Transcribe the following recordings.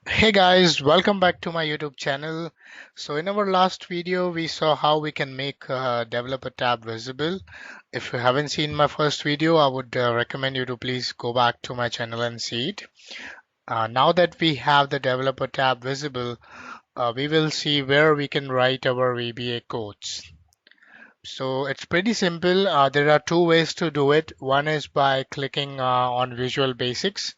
Hey guys, welcome back to my YouTube channel. So in our last video, we saw how we can make a developer tab visible. If you haven't seen my first video, I would recommend you to please go back to my channel and see it. Now that we have the developer tab visible, we will see where we can write our VBA codes. So it's pretty simple. There are two ways to do it. One is by clicking on Visual Basics.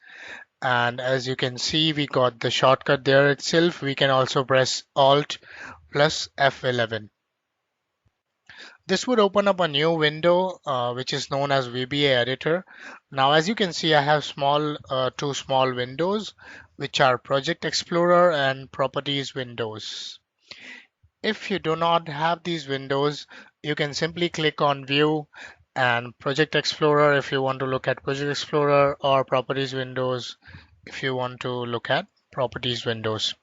And as you can see, we got the shortcut there itself. We can also press Alt plus F11. This would open up a new window, which is known as VBA Editor. Now, as you can see, I have two small windows, which are Project Explorer and Properties windows. If you do not have these windows, you can simply click on View and Project Explorer if you want to look at Project Explorer, or Properties windows if you want to look at Properties windows.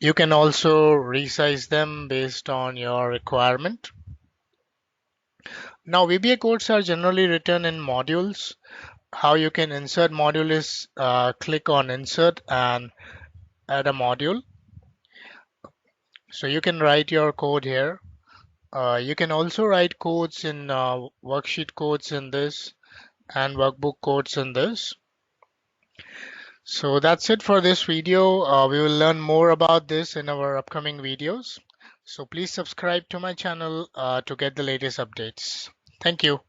You can also resize them based on your requirement. Now, VBA codes are generally written in modules. How you can insert module is click on Insert and add a module. So you can write your code here. You can also write codes in worksheet codes in this and workbook codes in this. So that's it for this video. We will learn more about this in our upcoming videos. So please subscribe to my channel to get the latest updates. Thank you.